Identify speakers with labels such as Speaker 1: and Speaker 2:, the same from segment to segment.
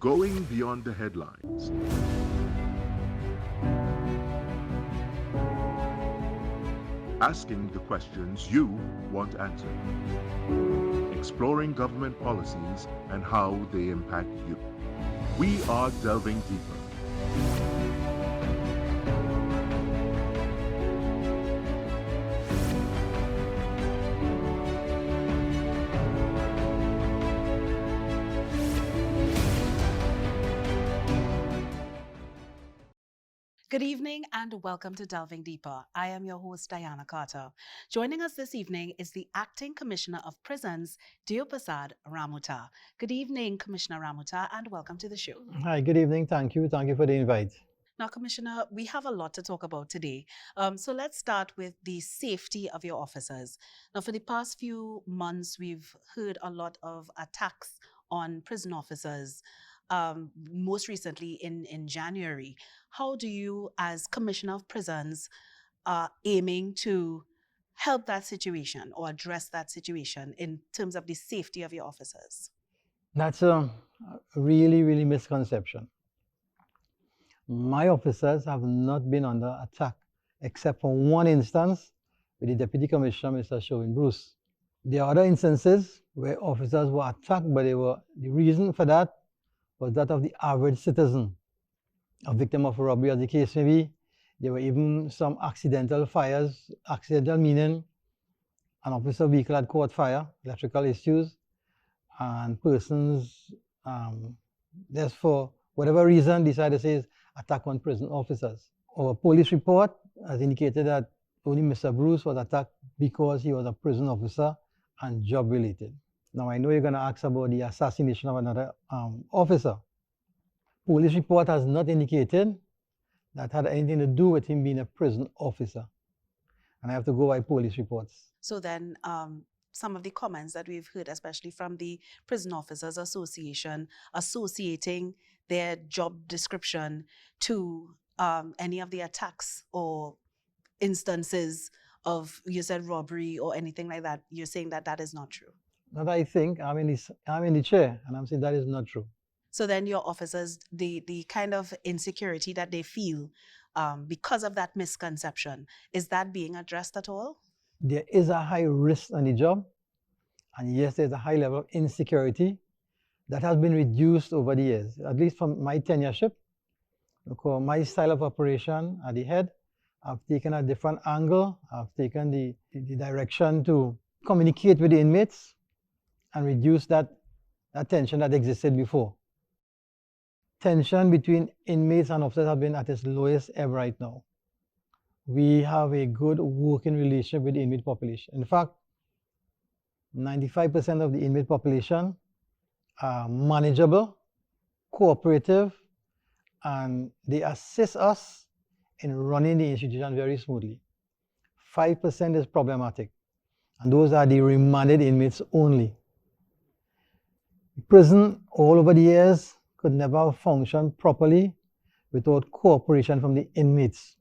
Speaker 1: Going beyond the headlines. Asking the questions you want answered. Exploring government policies and how they impact you. We are delving deeper.
Speaker 2: Good evening and welcome to Delving Deeper. I am your host, Diana Carter. Joining us this evening is the Acting Commissioner of Prisons, Deopersad Ramoutar. Good evening, Commissioner Ramoutar, and welcome to the show.
Speaker 3: Hi, good evening. Thank you. Thank you for the invite.
Speaker 2: Now, Commissioner, we have a lot to talk about today. So let's start with the safety of your officers. Now, for the past few months, we've heard a lot of attacks on prison officers. Most recently in January. How do you, as Commissioner of Prisons, aiming to help that situation or address that situation in terms of the safety of your officers?
Speaker 3: That's a really misconception. My officers have not been under attack, except for one instance with the Deputy Commissioner, Mr. Sherwin Bruce. There are other instances where officers were attacked, but the reason for that was that of the average citizen, a victim of robbery, as the case may be. There were even some accidental fires, accidental meaning an officer vehicle had caught fire, electrical issues, and persons, just for whatever reason, decided to say attack on prison officers. Our police report has indicated that only Mr. Bruce was attacked because he was a prison officer and job related. Now, I know you're going to ask about the assassination of another officer. Police report has not indicated that had anything to do with him being a prison officer. And I have to go by police reports.
Speaker 2: So then some of the comments that we've heard, especially from the Prison Officers Association, associating their job description to any of the attacks or instances of, you said, robbery or anything like that, you're saying that that is not true?
Speaker 3: But I think I'm in the chair, and I'm saying that is not true.
Speaker 2: So then your officers, the kind of insecurity that they feel because of that misconception, is that being addressed at all?
Speaker 3: There is a high risk on the job, and yes, there's a high level of insecurity that has been reduced over the years, at least from my tenureship. Because my style of operation at the head, I've taken a different angle. I've taken the direction to communicate with the inmates and reduce that tension that existed before. Tension between inmates and officers have been at its lowest ever right now. We have a good working relationship with the inmate population. In fact, 95% of the inmate population are manageable, cooperative, and they assist us in running the institution very smoothly. 5% is problematic, and those are the remanded inmates only. Prison, all over the years, could never function properly without cooperation from the inmates.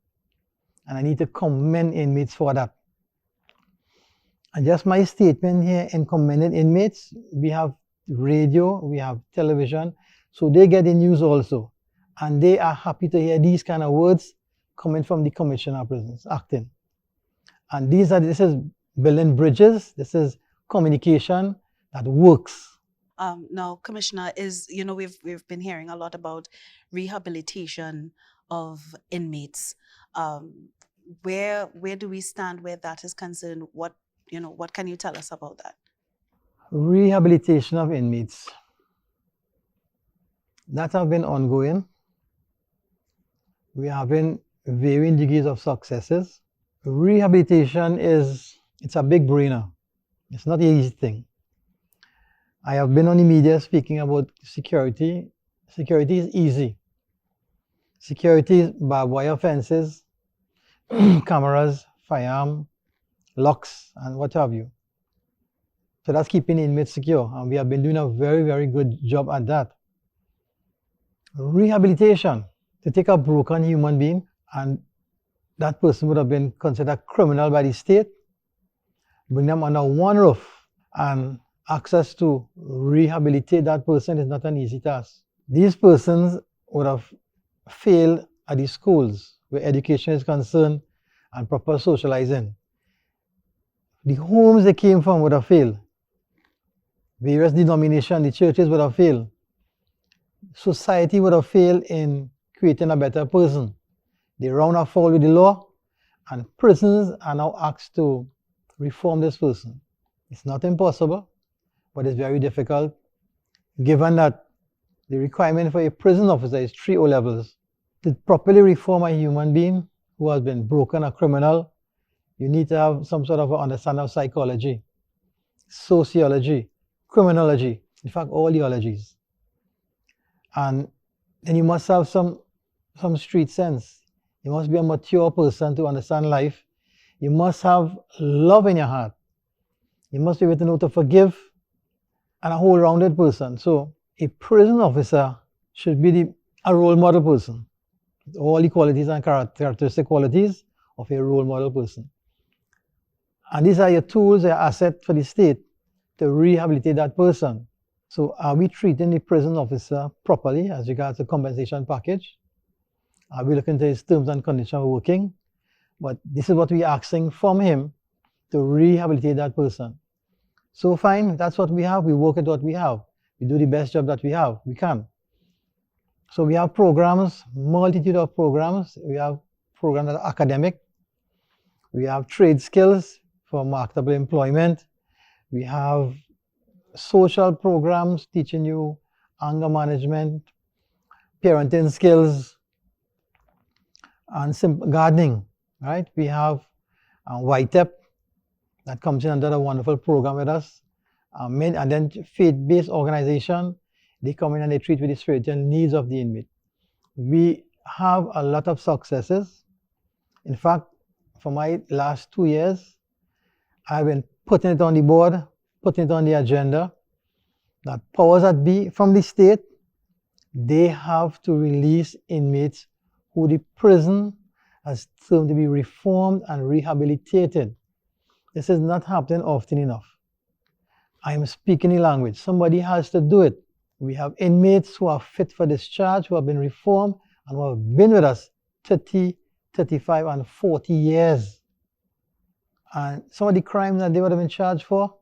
Speaker 3: And I need to commend inmates for that. And just my statement here in commending inmates, we have radio, we have television, so they get the news also. And they are happy to hear these kind of words coming from the Commissioner of Prisons, acting. And this is building bridges, this is communication that works.
Speaker 2: Now, Commissioner, we've been hearing a lot about rehabilitation of inmates. Where do we stand where that is concerned? What can you tell us about that?
Speaker 3: Rehabilitation of inmates. That has been ongoing. We are having varying degrees of successes. Rehabilitation it's a big brainer. It's not an easy thing. I have been on the media speaking about security. Security is easy. Security is barbed wire fences, cameras, firearm, locks, and what have you. So that's keeping inmates secure, and we have been doing a very good job at that. Rehabilitation, to take a broken human being, and that person would have been considered a criminal by the state, bring them under one roof, and access to rehabilitate that person is not an easy task. These persons would have failed at the schools where education is concerned and proper socializing. The homes they came from would have failed. Various denominations, the churches would have failed. Society would have failed in creating a better person. They run afoul with the law, and prisons are now asked to reform this person. It's not impossible, but it's very difficult, given that the requirement for a prison officer is 3 O-levels. To properly reform a human being who has been broken, a criminal, you need to have some sort of an understanding of psychology, sociology, criminology, in fact, all the ologies. And then you must have some street sense. You must be a mature person to understand life. You must have love in your heart. You must be able to know to forgive, and a whole rounded person. So a prison officer should be a role model person. All the qualities and characteristic qualities of a role model person. And these are your tools, your asset for the state to rehabilitate that person. So are we treating the prison officer properly as regards the compensation package? Are we looking to his terms and conditions of working? But this is what we're asking from him to rehabilitate that person. So fine, that's what we have. We work at what we have. We do the best job that we have. We can. So we have programs, multitude of programs. We have programs that are academic. We have trade skills for marketable employment. We have social programs teaching you anger management, parenting skills, and simple gardening, right? We have YTEP that comes in under a wonderful program with us. And then faith-based organization, they come in and they treat with the spiritual needs of the inmate. We have a lot of successes. In fact, for my last 2 years, I've been putting it on the board, putting it on the agenda, that powers that be from the state, they have to release inmates who the prison has termed to be reformed and rehabilitated. This is not happening often enough. I am speaking the language. Somebody has to do it. We have inmates who are fit for discharge, who have been reformed, and who have been with us 30, 35, and 40 years. And some of the crimes that they would have been charged for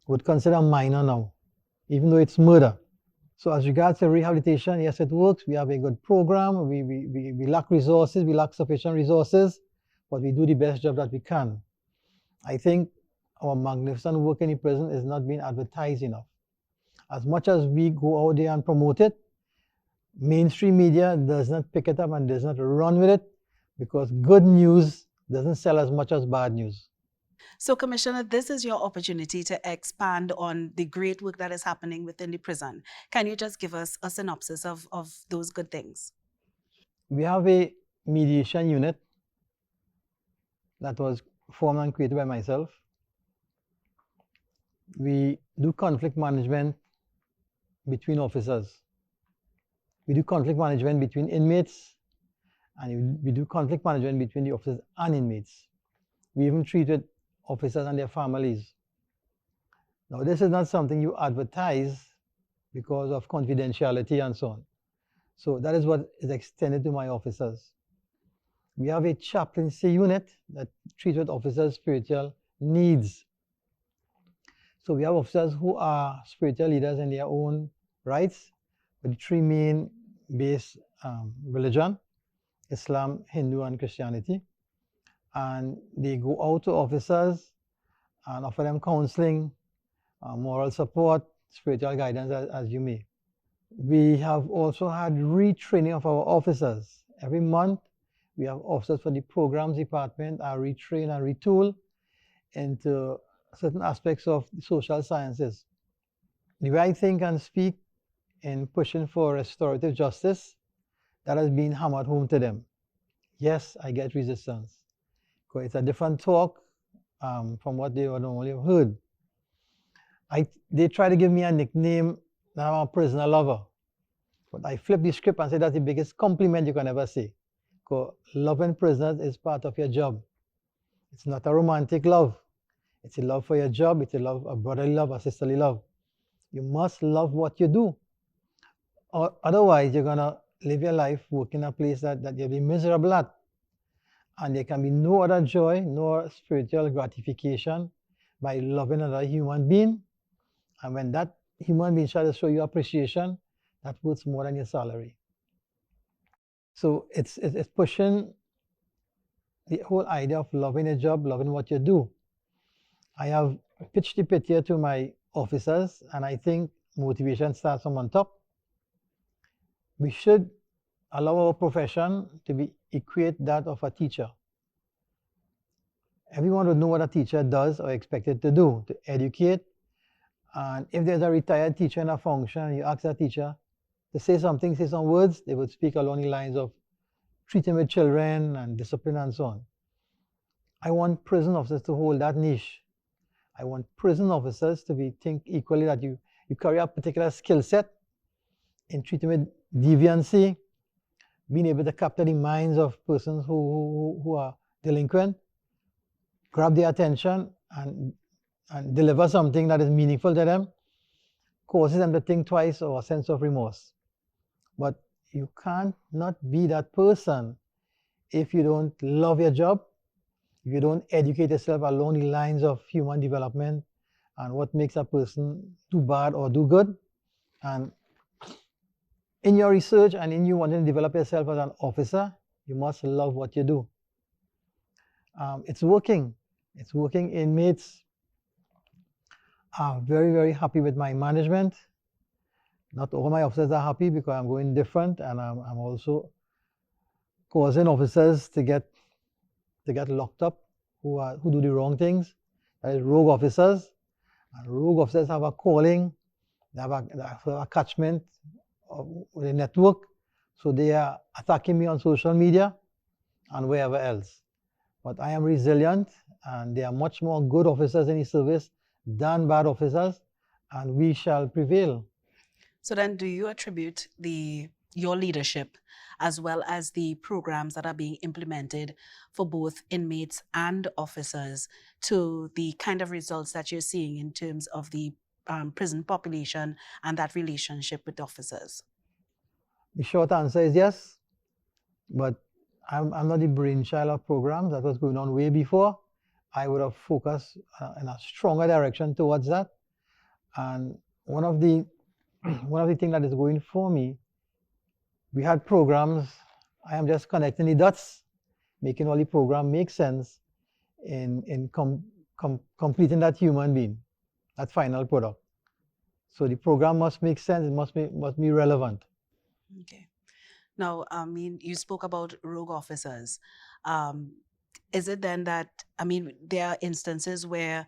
Speaker 3: would consider minor now, even though it's murder. So as regards to rehabilitation, yes, it works. We have a good program. We lack resources. We lack sufficient resources, but we do the best job that we can. I think our magnificent work in the prison is not being advertised enough. As much as we go out there and promote it, mainstream media does not pick it up and does not run with it, because good news doesn't sell as much as bad news.
Speaker 2: So, Commissioner, this is your opportunity to expand on the great work that is happening within the prison. Can you just give us a synopsis of those good things?
Speaker 3: We have a mediation unit that was formed and created by myself. We do conflict management between officers. We do conflict management between inmates, and we do conflict management between the officers and inmates. We even treated officers and their families. Now, this is not something you advertise because of confidentiality and so on. So that is what is extended to my officers. We have a chaplaincy unit that treats with officers' spiritual needs. So we have officers who are spiritual leaders in their own rights, with the 3 main base religion: Islam, Hindu, and Christianity. And they go out to officers and offer them counseling, moral support, spiritual guidance, as you may. We have also had retraining of our officers. Every month, we have officers for the programs department are retrained and retooled into certain aspects of the social sciences. The way I think and speak in pushing for restorative justice, that has been hammered home to them. Yes, I get resistance, because it's a different talk from what they would normally have heard. They try to give me a nickname that I'm a prisoner lover. But I flip the script and say that's the biggest compliment you can ever say. Because loving prisoners is part of your job. It's not a romantic love. It's a love for your job. It's a brotherly love, a sisterly love. You must love what you do. Or otherwise, you're going to live your life working in a place that you'll be miserable at. And there can be no other joy, no spiritual gratification by loving another human being. And when that human being tries to show you appreciation, that worth more than your salary. So it's pushing the whole idea of loving a job, loving what you do. I have pitched the pit here to my officers, and I think motivation starts from on top. We should allow our profession to be equate that of a teacher. Everyone would know what a teacher does or expected to do, to educate. And if there's a retired teacher in a function, you ask that teacher to say something, say some words, they would speak along the lines of treating with children and discipline and so on. I want prison officers to hold that niche. I want prison officers to think equally that you carry a particular skill set in treating with deviancy, being able to capture the minds of persons who are delinquent, grab their attention and deliver something that is meaningful to them, causes them to think twice or a sense of remorse. But you can't not be that person if you don't love your job, if you don't educate yourself along the lines of human development and what makes a person do bad or do good. And in your research and in you wanting to develop yourself as an officer, you must love what you do. It's working. It's working. Inmates are very, very happy with my management. Not all my officers are happy because I'm going different, and I'm also causing officers to get locked up who do the wrong things. That is rogue officers. And rogue officers have a calling, they have a catchment with a network, so they are attacking me on social media and wherever else. But I am resilient, and there are much more good officers in the service than bad officers, and we shall prevail.
Speaker 2: So then, do you attribute your leadership as well as the programs that are being implemented for both inmates and officers to the kind of results that you're seeing in terms of the prison population and that relationship with officers?
Speaker 3: The short answer is yes, but I'm not the brainchild of programs. That was going on way before. I would have focused in a stronger direction towards that. And one of the things that is going for me, we had programs. I am just connecting the dots, making all the program make sense in completing that human being, that final product. So the program must make sense. It must be relevant.
Speaker 2: Okay. Now, I mean, you spoke about rogue officers. Is it then that, I mean, there are instances where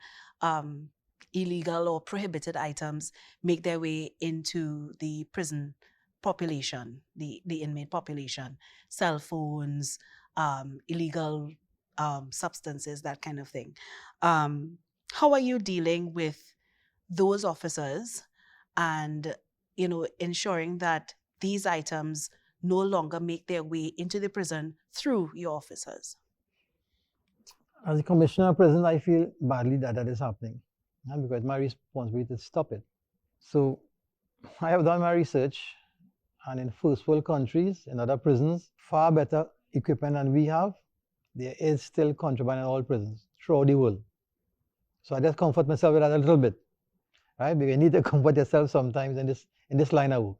Speaker 2: illegal or prohibited items make their way into the prison population, the inmate population, cell phones, illegal substances, that kind of thing. How are you dealing with those officers and, ensuring that these items no longer make their way into the prison through your officers?
Speaker 3: As a commissioner of prison, I feel badly that is happening, because my responsibility is to stop it. So I have done my research, and in first world countries, in other prisons, far better equipment than we have, there is still contraband in all prisons throughout the world. So I just comfort myself with that a little bit, right? Because you need to comfort yourself sometimes in this line of work.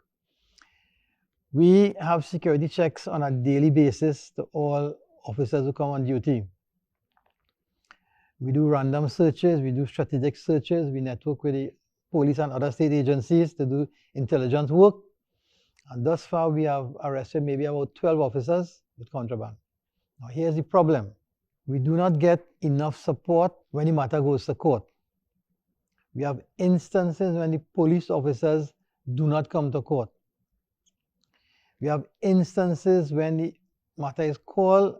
Speaker 3: We have security checks on a daily basis to all officers who come on duty. We do random searches, we do strategic searches, we network with the police and other state agencies to do intelligence work. And thus far, we have arrested maybe about 12 officers with contraband. Now, here's the problem. We do not get enough support when the matter goes to court. We have instances when the police officers do not come to court. We have instances when the matter is called,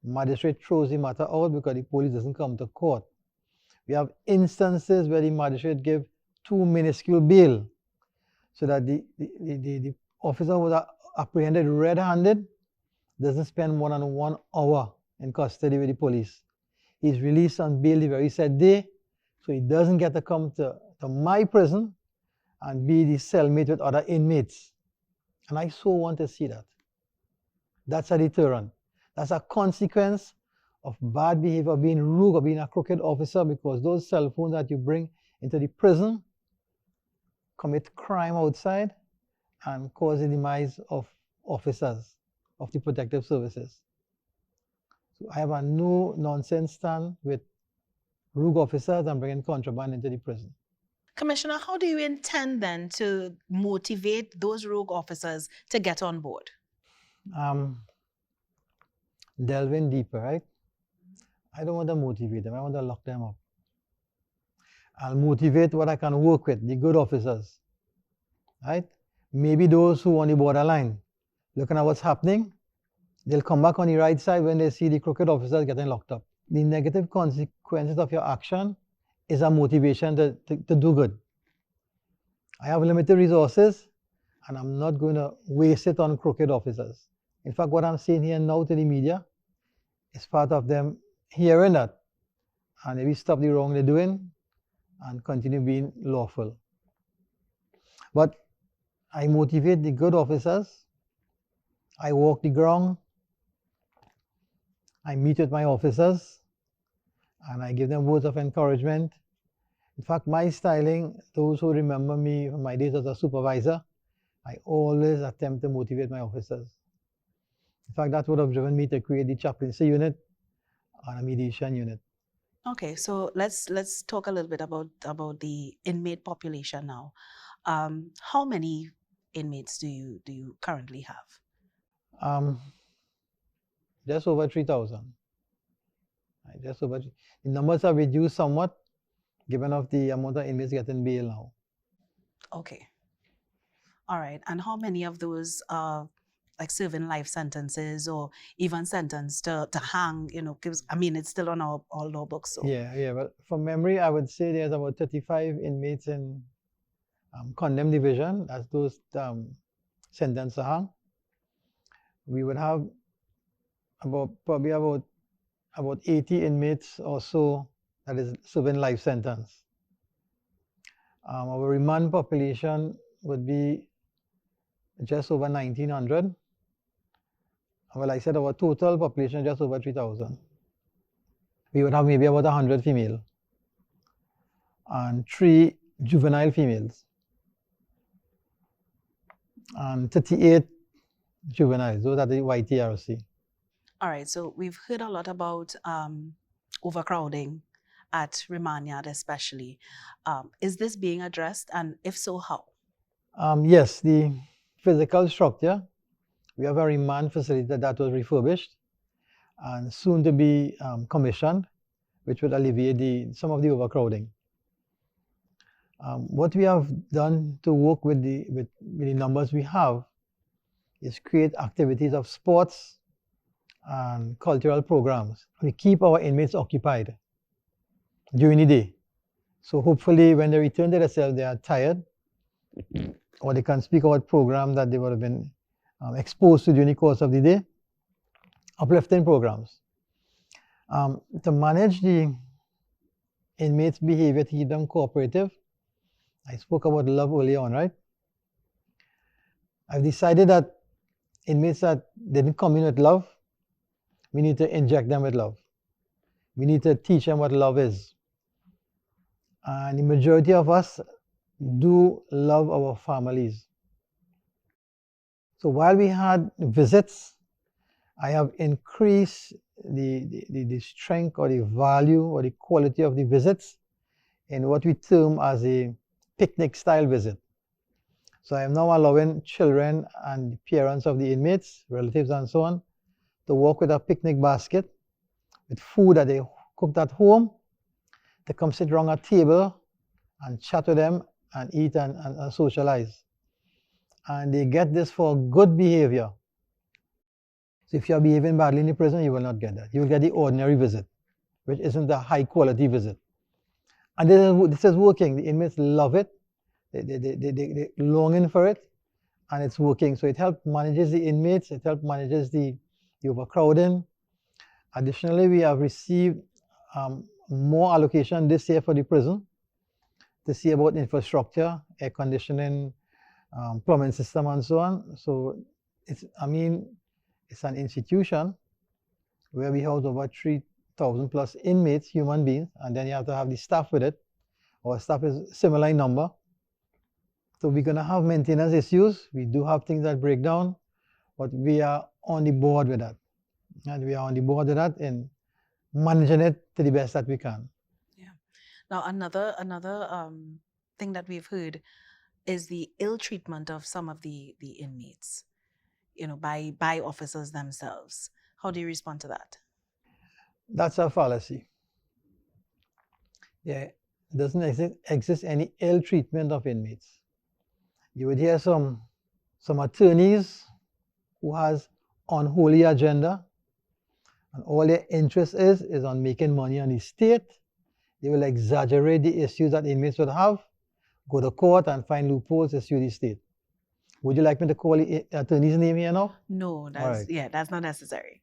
Speaker 3: magistrate throws the matter out because the police doesn't come to court. We have instances where the magistrate gives too minuscule bail, so that the officer who was apprehended red-handed doesn't spend more than 1 hour in custody with the police. He's released on bail the very said day, so he doesn't get to come to my prison and be the cellmate with other inmates. And I so want to see that. That's a deterrent. That's a consequence of bad behavior, being rude or being a crooked officer, because those cell phones that you bring into the prison commit crime outside and cause the demise of officers of the protective services. So I have a no nonsense stand with rogue officers and bringing contraband into the prison.
Speaker 2: Commissioner, how do you intend then to motivate those rogue officers to get on board?
Speaker 3: Delving deeper, right? I don't want to motivate them, I want to lock them up. I'll motivate what I can work with, the good officers, right? Maybe those who on the borderline, looking at what's happening, they'll come back on the right side when they see the crooked officers getting locked up. The negative consequences of your action is a motivation to do good. I have limited resources, and I'm not going to waste it on crooked officers. In fact, what I'm saying here now to the media is part of them hearing that and maybe stop the wrong they're doing and continue being lawful. But I motivate the good officers. I walk the ground. I meet with my officers and I give them words of encouragement. In fact, my styling, those who remember me from my days as a supervisor, I always attempt to motivate my officers. In fact, that would have driven me to create the chaplaincy unit and a mediation unit.
Speaker 2: Okay, so let's talk a little bit about the inmate population now. How many inmates do you currently have?
Speaker 3: Just over 3,000. Just over. The numbers have reduced somewhat, given of the amount of inmates getting bail now.
Speaker 2: Okay. All right. And how many of those are like serving life sentences or even sentenced to hang, because I mean, it's still on our law books. So.
Speaker 3: Yeah. But from memory, I would say there's about 35 inmates in condemned division, as those sentenced to hang. We would have probably about 80 inmates or so that is serving life sentence. Our remand population would be just over 1,900. Well, I said our total population just over 3,000. We would have maybe about 100 female and 3 juvenile females and 38 juveniles. Those are the YTRC.
Speaker 2: All right, so we've heard a lot about overcrowding at remand yard especially. Is this being addressed, and if so, how?
Speaker 3: Yes, the physical structure. We have a remand facility that was refurbished and soon to be commissioned, which would alleviate some of the overcrowding. What we have done to work with the numbers we have is create activities of sports and cultural programs. We keep our inmates occupied during the day. So hopefully when they return to their cell, they are tired, or they can speak about programs that they would have been exposed to during the course of the day, uplifting programs. To manage the inmates' behavior, to keep them cooperative, I spoke about love earlier on, right? I've decided that inmates that didn't come in with love, we need to inject them with love. We need to teach them what love is. And the majority of us do love our families. So while we had visits, I have increased the strength or the value or the quality of the visits in what we term as a picnic style visit. So I am now allowing children and parents of the inmates, relatives and so on, to walk with a picnic basket with food that they cooked at home, to come sit around a table and chat with them and eat and socialize. And they get this for good behavior. So if you are behaving badly in the prison, you will not get that. You will get the ordinary visit, which isn't a high quality visit. And this is working. The inmates love it. They're longing for it, and it's working. So it helps manages the inmates, it helps manages the overcrowding. Additionally, we have received more allocation this year for the prison to see about infrastructure, air conditioning, plumbing system and so on. So it's an institution where we house over 3,000 plus inmates, human beings, and then you have to have the staff with it. Our staff is similar in number. So we're going to have maintenance issues. We do have things that break down, but we are on the board with that. And we are on the board with that and managing it to the best that we can.
Speaker 2: Yeah. Now, another thing that we've heard is the ill treatment of some of the inmates, by officers themselves. How do you respond to that?
Speaker 3: That's a fallacy. There doesn't exist any ill treatment of inmates. You would hear some attorneys who has unholy agenda, and all their interest is on making money on the state. They will exaggerate the issues that inmates would have, go to court and find loopholes to sue the state. Would you like me to call the attorney's name here now?
Speaker 2: No, that's not necessary.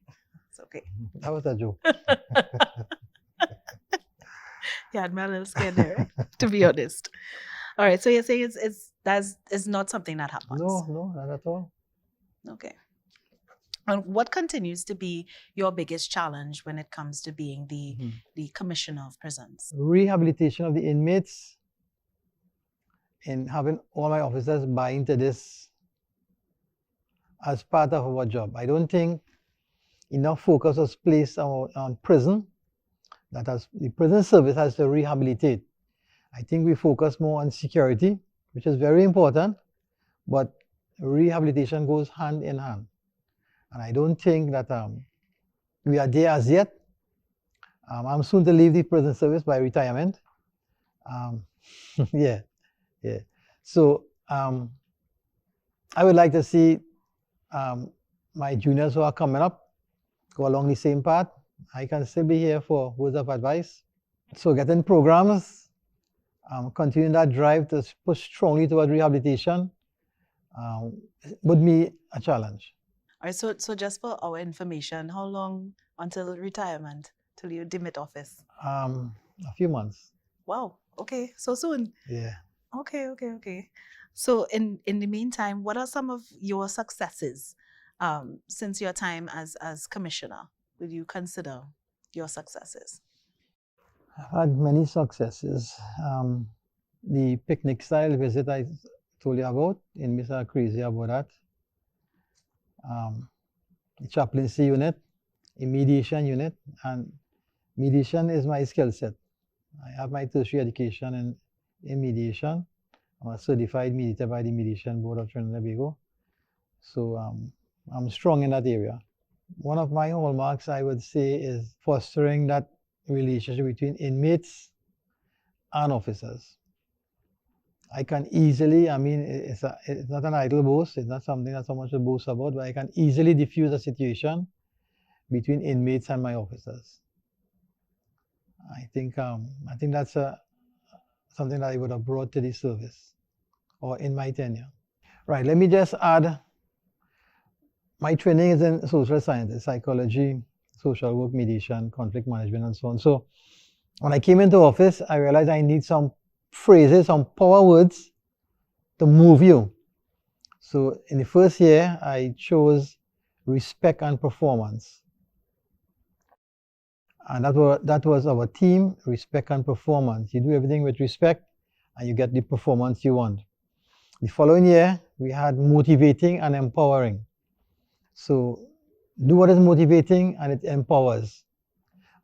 Speaker 2: It's okay.
Speaker 3: That was a joke.
Speaker 2: Yeah, I'm a little scared there, to be honest. All right, so you're saying it's not something that happens?
Speaker 3: No, not at all.
Speaker 2: Okay. And what continues to be your biggest challenge when it comes to being the commissioner of prisons?
Speaker 3: Rehabilitation of the inmates, and having all my officers buy into this as part of our job. I don't think enough focus was placed on prison. The prison service has to rehabilitate. I think we focus more on security, which is very important, but rehabilitation goes hand in hand. And I don't think that we are there as yet. I'm soon to leave the prison service by retirement. Yeah. So I would like to see my juniors who are coming up go along the same path. I can still be here for words of advice. So getting programs, continuing that drive to push strongly toward rehabilitation would be a challenge.
Speaker 2: All right, so just for our information, how long until retirement, till you demit office?
Speaker 3: A few months.
Speaker 2: Wow, okay, so soon.
Speaker 3: Yeah.
Speaker 2: Okay. So in the meantime, what are some of your successes since your time as commissioner? Will you consider your successes?
Speaker 3: I've had many successes. The picnic style visit I told you about, in Mr. Crazy about that. The chaplaincy unit, a mediation unit, and mediation is my skill set. I have my tertiary education in mediation. I'm a certified mediator by the Mediation Board of Trinidad and Tobago. So I'm strong in that area. One of my hallmarks, I would say, is fostering that relationship between inmates and officers. I can easily, it's not an idle boast, it's not something that someone should boast about, but I can easily diffuse a situation between inmates and my officers. I think that's something that I would have brought to the service or in my tenure. Right, let me just add, my training is in social sciences, psychology, social work, mediation, conflict management, and so on. So when I came into office, I realized I need some phrases, some power words to move you. So in the first year, I chose respect and performance. And that was our theme, respect and performance. You do everything with respect and you get the performance you want. The following year, we had motivating and empowering. So do what is motivating and it empowers.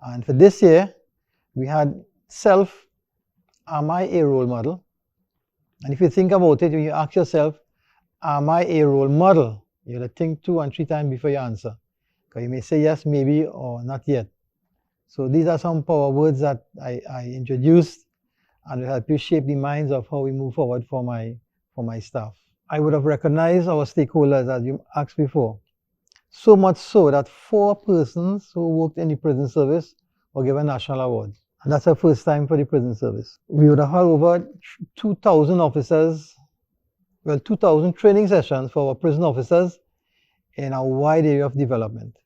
Speaker 3: And for this year, we had self, am I a role model? And if you think about it, when you ask yourself, am I a role model? You have to think 2 and 3 times before you answer. Because you may say yes, maybe, or not yet. So these are some power words that I introduced and will help you shape the minds of how we move forward for my staff. I would have recognized our stakeholders, as you asked before. So much so that 4 persons who worked in the prison service were given national awards. And that's the first time for the prison service. We would have had over 2,000 officers, 2,000 training sessions for our prison officers in a wide area of development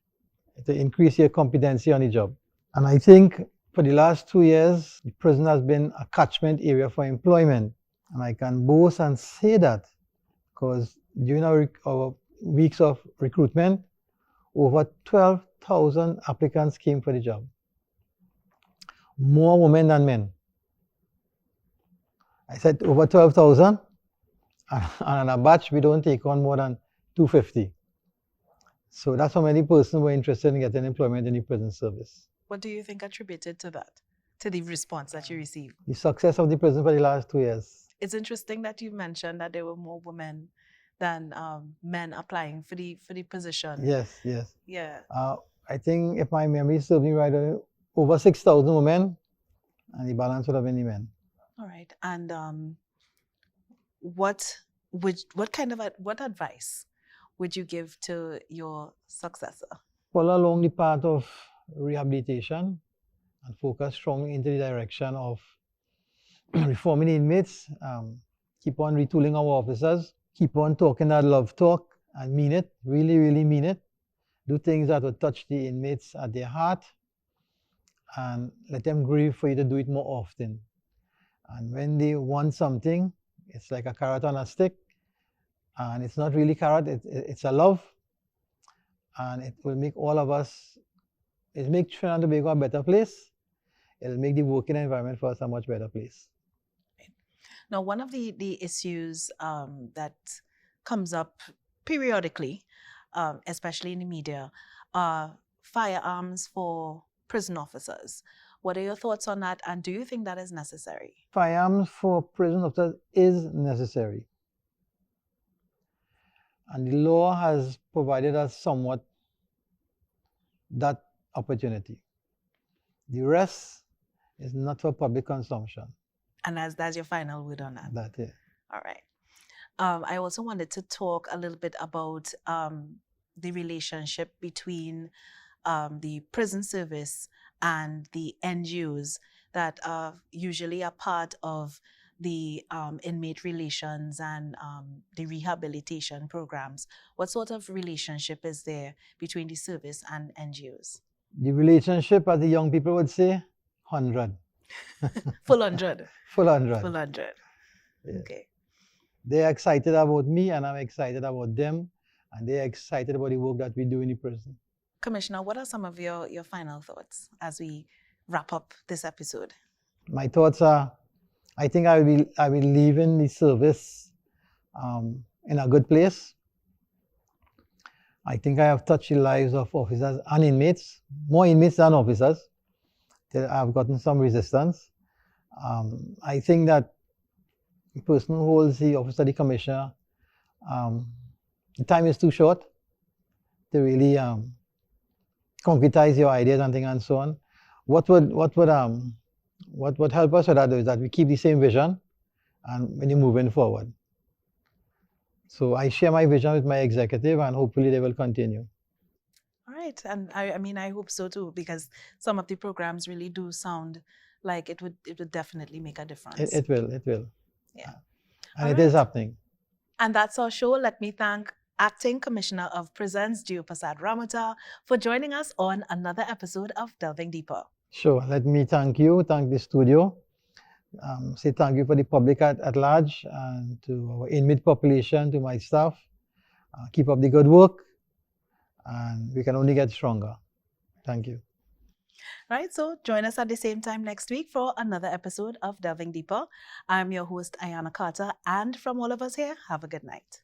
Speaker 3: to increase their competency on the job. And I think for the last 2 years, the prison has been a catchment area for employment. And I can boast and say that because during our weeks of recruitment, over 12,000 applicants came for the job. More women than men. I said over 12,000, and on a batch, we don't take on more than 250. So that's how many persons were interested in getting employment in the prison service.
Speaker 2: What do you think attributed to that, to the response that you received?
Speaker 3: The success of the prison for the last 2 years.
Speaker 2: It's interesting that you mentioned that there were more women than men applying for the position.
Speaker 3: Yes, yes.
Speaker 2: Yeah.
Speaker 3: I think if my memory serves me right, over 6,000 women, and the balance would have been the men.
Speaker 2: All right. And what advice would you give to your successor?
Speaker 3: Follow along the path of rehabilitation and focus strongly into the direction of reforming the inmates. Keep on retooling our officers. Keep on talking that love talk and mean it. Really, really mean it. Do things that will touch the inmates at their heart and let them grieve for you to do it more often. And when they want something, it's like a carrot on a stick. And it's not really carrot, it's a love. And it will make all of us, it'll make Trinidad and Tobago a better place. It'll make the working environment for us a much better place.
Speaker 2: Now, one of the issues that comes up periodically, especially in the media, are firearms for prison officers. What are your thoughts on that, and do you think that is necessary?
Speaker 3: Firearms for prison officers is necessary. And the law has provided us somewhat that opportunity. The rest is not for public consumption.
Speaker 2: And that's your final word on that?
Speaker 3: That's it.
Speaker 2: All right. I also wanted to talk a little bit about the relationship between the prison service and the NGOs that are usually a part of the inmate relations and the rehabilitation programs. What sort of relationship is there between the service and NGOs?
Speaker 3: The relationship, as the young people would say, 100.
Speaker 2: Full 100.
Speaker 3: Full 100.
Speaker 2: Full 100.
Speaker 3: Yes.
Speaker 2: Okay.
Speaker 3: They're excited about me, and I'm excited about them, and they're excited about the work that we do in the prison.
Speaker 2: Commissioner, what are some of your final thoughts as we wrap up this episode? My
Speaker 3: thoughts are, I think I will be leaving the service in a good place. I think I have touched the lives of officers and inmates, more inmates than officers. I've gotten some resistance. I think that the person who holds the office of the commissioner, the time is too short to really concretize your ideas and things and so on. What would help us with that is that we keep the same vision and when you're moving forward. So I share my vision with my executive, and hopefully they will continue.
Speaker 2: All right, and I mean I hope so too, because some of the programs really do sound like it would definitely make a difference.
Speaker 3: It will.
Speaker 2: Yeah.
Speaker 3: And it is happening.
Speaker 2: And that's our show. Let me thank Acting Commissioner of Prisons, Deopersad Ramoutar, for joining us on another episode of Delving Deeper.
Speaker 3: Sure. Let me thank you, thank the studio, say thank you for the public at large, and to our inmate population, to my staff. Keep up the good work, and we can only get stronger. Thank you.
Speaker 2: Right, so join us at the same time next week for another episode of Delving Deeper. I'm your host, Ayana Carter, and from all of us here, have a good night.